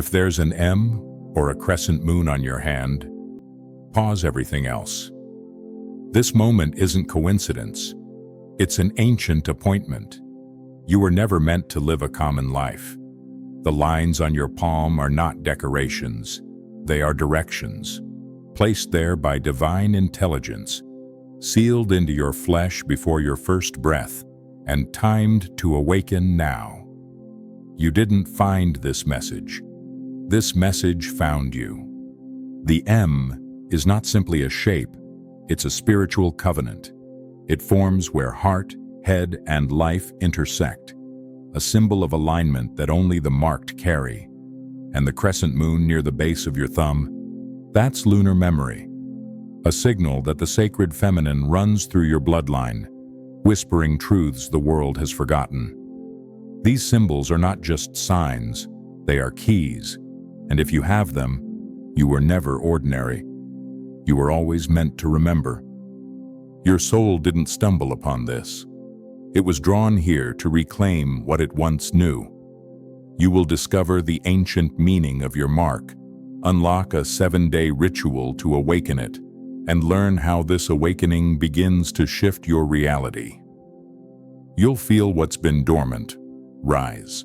If there's an M or a crescent moon on your hand, pause everything else. This moment isn't coincidence. It's an ancient appointment. You were never meant to live a common life. The lines on your palm are not decorations. They are directions, placed there by divine intelligence, sealed into your flesh before your first breath, and timed to awaken now. You didn't find this message. This message found you. The M is not simply a shape, it's a spiritual covenant. It forms where heart, head, and life intersect, a symbol of alignment that only the marked carry. And the crescent moon near the base of your thumb, that's lunar memory, a signal that the sacred feminine runs through your bloodline, whispering truths the world has forgotten. These symbols are not just signs, they are keys, and if you have them, you were never ordinary. You were always meant to remember. Your soul didn't stumble upon this. It was drawn here to reclaim what it once knew. You will discover the ancient meaning of your mark, unlock a 7-day ritual to awaken it, and learn how this awakening begins to shift your reality. You'll feel what's been dormant rise.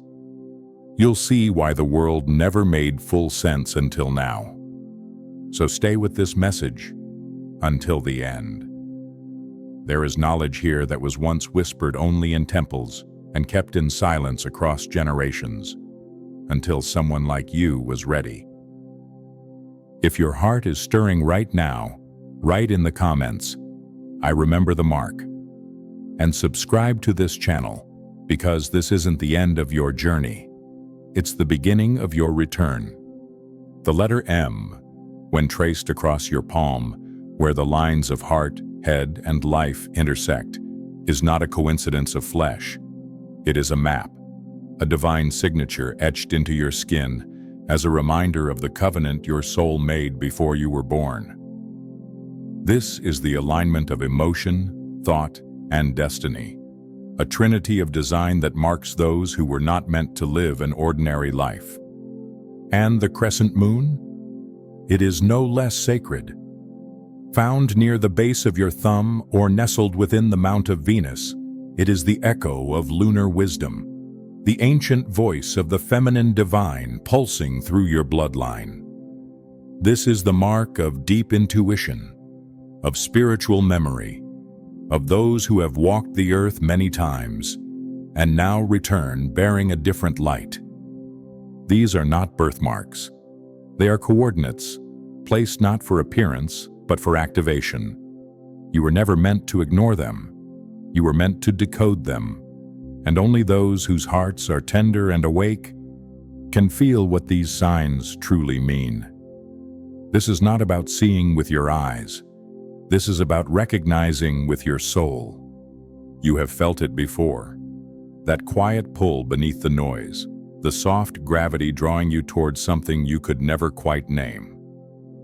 You'll see why the world never made full sense until now. So stay with this message until the end. There is knowledge here that was once whispered only in temples and kept in silence across generations, until someone like you was ready. If your heart is stirring right now, write in the comments, "I remember the mark," and subscribe to this channel, because this isn't the end of your journey. It's the beginning of your return. The letter M, when traced across your palm, where the lines of heart, head, and life intersect, is not a coincidence of flesh. It is a map, a divine signature etched into your skin as a reminder of the covenant your soul made before you were born. This is the alignment of emotion, thought, and destiny, a trinity of design that marks those who were not meant to live an ordinary life. And the crescent moon? It is no less sacred. Found near the base of your thumb or nestled within the mount of Venus, it is the echo of lunar wisdom, the ancient voice of the feminine divine pulsing through your bloodline. This is the mark of deep intuition, of spiritual memory, of those who have walked the earth many times and now return bearing a different light. These are not birthmarks. They are coordinates, placed not for appearance, but for activation. You were never meant to ignore them. You were meant to decode them. And only those whose hearts are tender and awake can feel what these signs truly mean. This is not about seeing with your eyes. This is about recognizing with your soul. You have felt it before. That quiet pull beneath the noise, the soft gravity drawing you towards something you could never quite name.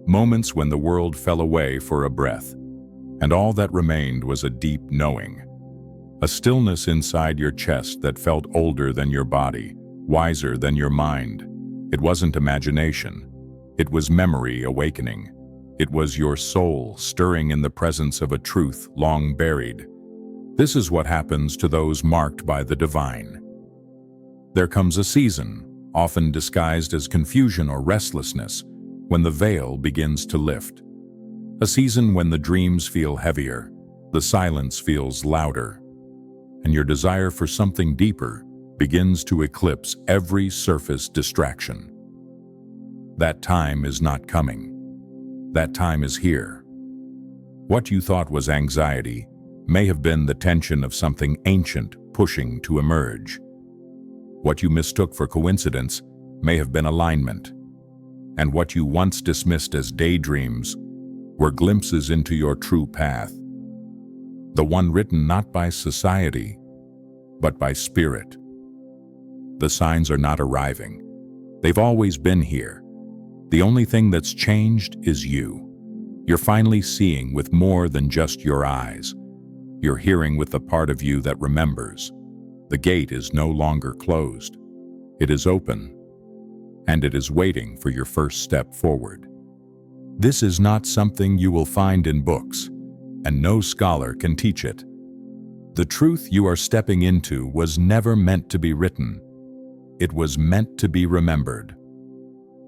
Moments when the world fell away for a breath, and all that remained was a deep knowing. A stillness inside your chest that felt older than your body, wiser than your mind. It wasn't imagination. It was memory awakening. It was your soul stirring in the presence of a truth long buried. This is what happens to those marked by the divine. There comes a season, often disguised as confusion or restlessness, when the veil begins to lift. A season when the dreams feel heavier, the silence feels louder, and your desire for something deeper begins to eclipse every surface distraction. That time is not coming. That time is here. What you thought was anxiety may have been the tension of something ancient pushing to emerge. What you mistook for coincidence may have been alignment. And what you once dismissed as daydreams were glimpses into your true path. The one written not by society, but by spirit. The signs are not arriving. They've always been here. The only thing that's changed is you. You're finally seeing with more than just your eyes. You're hearing with the part of you that remembers. The gate is no longer closed. It is open. and it is waiting for your first step forward. This is not something you will find in books, and no scholar can teach it. The truth you are stepping into was never meant to be written. It was meant to be remembered.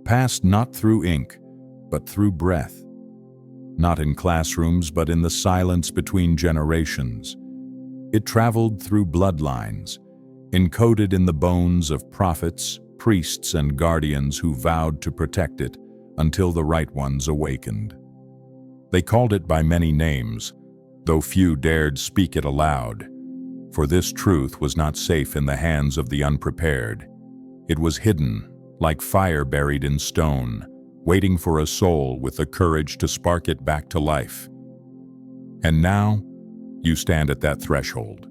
Passed not through ink, but through breath. Not in classrooms, but in the silence between generations. It traveled through bloodlines, encoded in the bones of prophets, priests, and guardians who vowed to protect it until the right ones awakened. They called it by many names, though few dared speak it aloud, for this truth was not safe in the hands of the unprepared. It was hidden, like fire buried in stone, waiting for a soul with the courage to spark it back to life. And now, you stand at that threshold.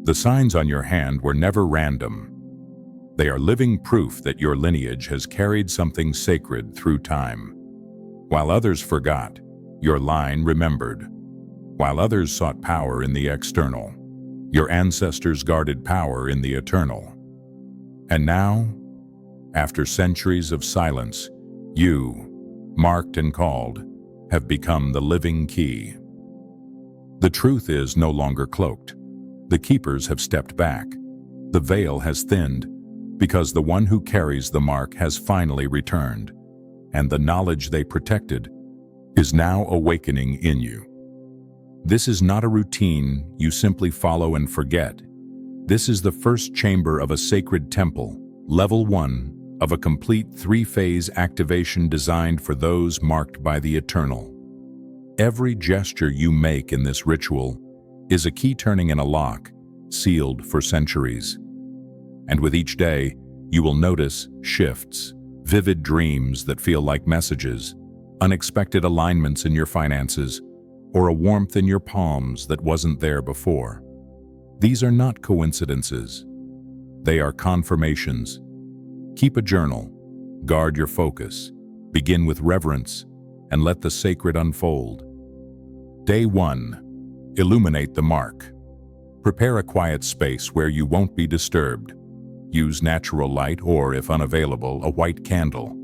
The signs on your hand were never random. They are living proof that your lineage has carried something sacred through time. While others forgot, your line remembered. While others sought power in the external, your ancestors guarded power in the eternal. And now, after centuries of silence, you, marked and called, have become the living key. The truth is no longer cloaked. The keepers have stepped back. The veil has thinned, because the one who carries the mark has finally returned, and the knowledge they protected is now awakening in you. This is not a routine you simply follow and forget. This is the first chamber of a sacred temple, level 1 of a complete 3-phase activation designed for those marked by the eternal. Every gesture you make in this ritual is a key turning in a lock, sealed for centuries. And with each day, you will notice shifts, vivid dreams that feel like messages, unexpected alignments in your finances, or a warmth in your palms that wasn't there before. These are not coincidences. They are confirmations. Keep a journal, guard your focus, begin with reverence, and let the sacred unfold. Day 1. Illuminate the mark. Prepare a quiet space where you won't be disturbed. Use natural light or, if unavailable, a white candle.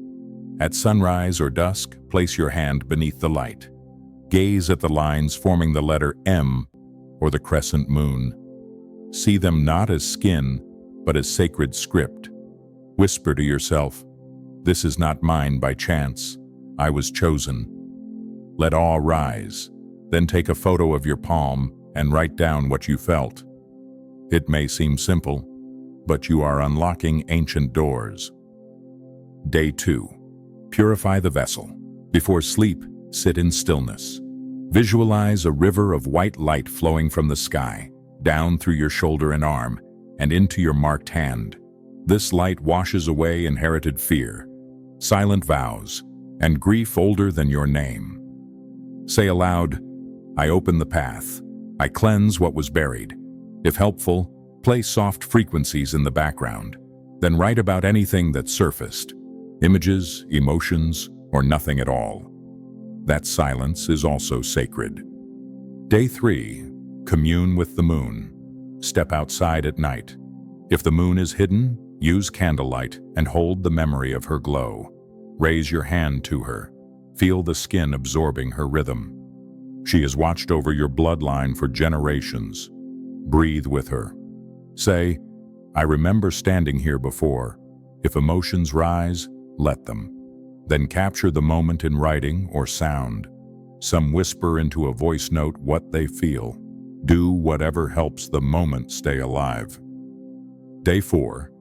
At sunrise or dusk, place your hand beneath the light. Gaze at the lines forming the letter M or the crescent moon. See them not as skin, but as sacred script. Whisper to yourself, "This is not mine by chance. I was chosen." Let awe rise. Then take a photo of your palm and write down what you felt. It may seem simple, but you are unlocking ancient doors. Day 2. Purify the vessel. Before sleep, sit in stillness. Visualize a river of white light flowing from the sky, down through your shoulder and arm, and into your marked hand. This light washes away inherited fear, silent vows, and grief older than your name. Say aloud, "I open the path. I cleanse what was buried." If helpful, play soft frequencies in the background. Then write about anything that surfaced, images, emotions, or nothing at all. That silence is also sacred. Day 3. Commune with the moon. Step outside at night. If the moon is hidden, use candlelight and hold the memory of her glow. Raise your hand to her. Feel the skin absorbing her rhythm. She has watched over your bloodline for generations. Breathe with her. Say, "I remember standing here before." If emotions rise, let them. Then capture the moment in writing or sound. Some whisper into a voice note what they feel. Do whatever helps the moment stay alive. Day 4.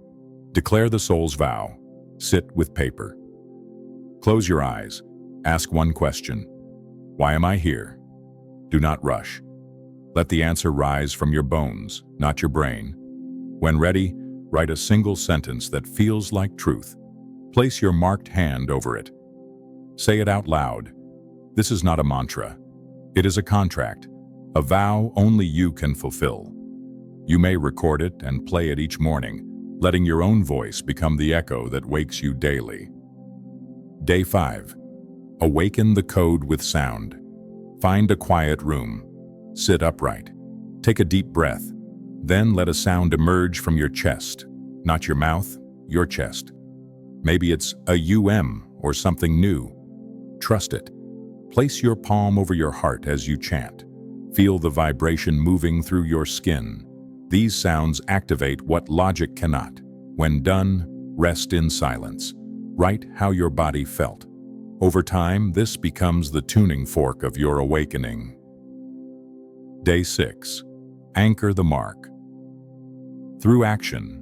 Declare the soul's vow. Sit with paper. Close your eyes. Ask one question. Why am I here? Do not rush. Let the answer rise from your bones, not your brain. When ready, write a single sentence that feels like truth. Place your marked hand over it. Say it out loud. This is not a mantra. It is a contract, a vow only you can fulfill. You may record it and play it each morning, letting your own voice become the echo that wakes you daily. Day 5. Awaken the code with sound. Find a quiet room. Sit upright. Take a deep breath. Then let a sound emerge from your chest. Not your mouth, your chest. Maybe it's a or something new. Trust it. Place your palm over your heart as you chant. Feel the vibration moving through your skin. These sounds activate what logic cannot. When done, rest in silence. Write how your body felt. Over time, this becomes the tuning fork of your awakening. Day 6. Anchor the mark. Through action.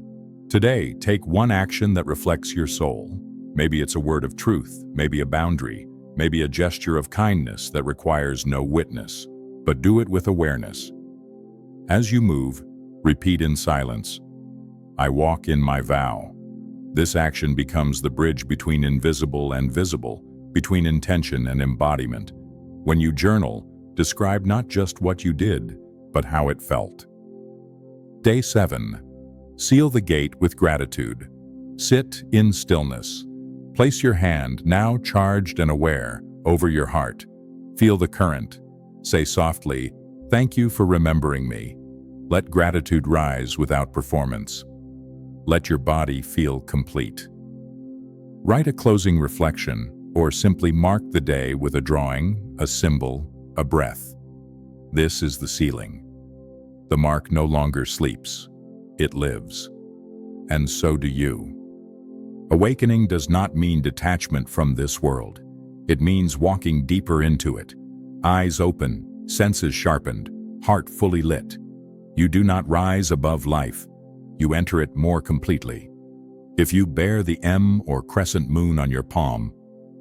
Today, take one action that reflects your soul. Maybe it's a word of truth, maybe a boundary, maybe a gesture of kindness that requires no witness, but do it with awareness. As you move, repeat in silence, I walk in my vow. This action becomes the bridge between invisible and visible, between intention and embodiment. When you journal, describe not just what you did, but how it felt. Day 7. Seal the gate with gratitude. Sit in stillness. Place your hand, now charged and aware, over your heart. Feel the current. Say softly, thank you for remembering me. Let gratitude rise without performance. Let your body feel complete. Write a closing reflection, or simply mark the day with a drawing, a symbol, a breath. This is the sealing. The mark no longer sleeps. It lives. And so do you. Awakening does not mean detachment from this world. It means walking deeper into it. Eyes open, senses sharpened, heart fully lit. You do not rise above life. You enter it more completely. If you bear the M or crescent moon on your palm,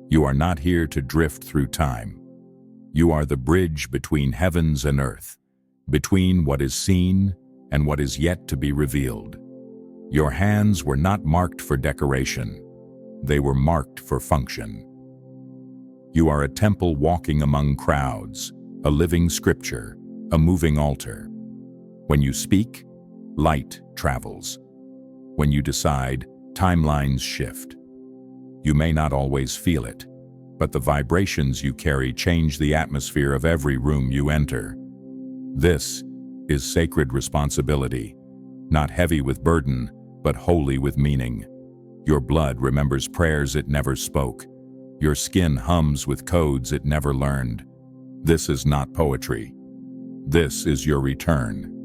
you are not here to drift through time. You are the bridge between heavens and earth, between what is seen and what is yet to be revealed. Your hands were not marked for decoration. They were marked for function. You are a temple walking among crowds, a living scripture, a moving altar. When you speak, light travels. When you decide, timelines shift. You may not always feel it, but the vibrations you carry change the atmosphere of every room you enter. This is sacred responsibility, not heavy with burden, but holy with meaning. Your blood remembers prayers it never spoke. Your skin hums with codes it never learned. This is not poetry. This is your return.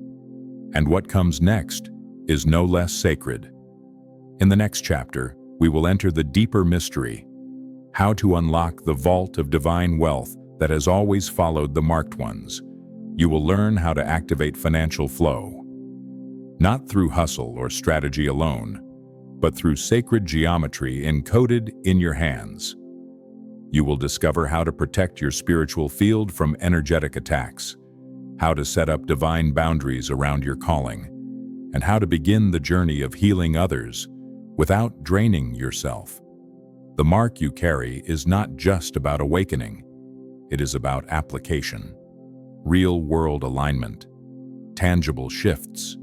And what comes next is no less sacred. In the next chapter, we will enter the deeper mystery, how to unlock the vault of divine wealth that has always followed the marked ones. You will learn how to activate financial flow, not through hustle or strategy alone, but through sacred geometry encoded in your hands. You will discover how to protect your spiritual field from energetic attacks, how to set up divine boundaries around your calling, and how to begin the journey of healing others without draining yourself. The mark you carry is not just about awakening. It is about application, real-world alignment, tangible shifts.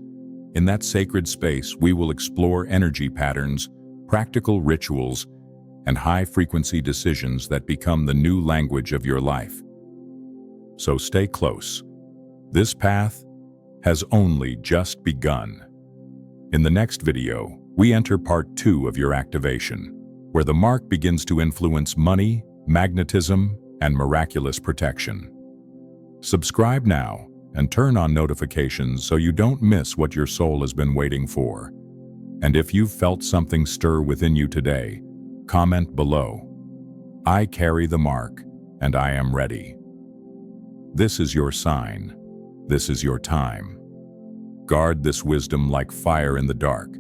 In that sacred space, we will explore energy patterns, practical rituals, and high-frequency decisions that become the new language of your life. So stay close. This path has only just begun. In the next video, we enter part 2 of your activation, where the mark begins to influence money, magnetism, and miraculous protection. Subscribe now and turn on notifications so you don't miss what your soul has been waiting for. And if you've felt something stir within you today, comment below. I carry the mark, and I am ready. This is your sign. This is your time. Guard this wisdom like fire in the dark.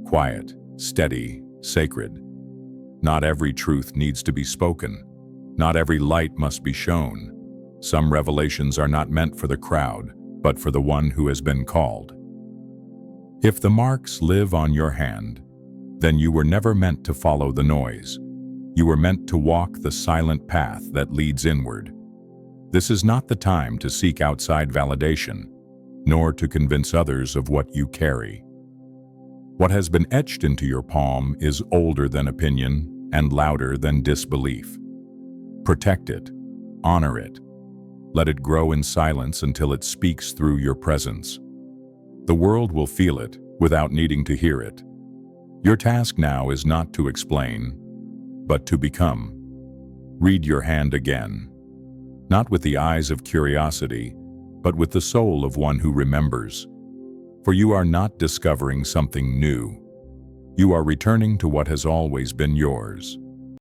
Quiet, steady, sacred. Not every truth needs to be spoken. Not every light must be shown. Some revelations are not meant for the crowd, but for the one who has been called. If the marks live on your hand, then you were never meant to follow the noise. You were meant to walk the silent path that leads inward. This is not the time to seek outside validation, nor to convince others of what you carry. What has been etched into your palm is older than opinion and louder than disbelief. Protect it, honor it. Let it grow in silence until it speaks through your presence. The world will feel it without needing to hear it. Your task now is not to explain, but to become. Read your hand again, not with the eyes of curiosity, but with the soul of one who remembers. For you are not discovering something new. You are returning to what has always been yours.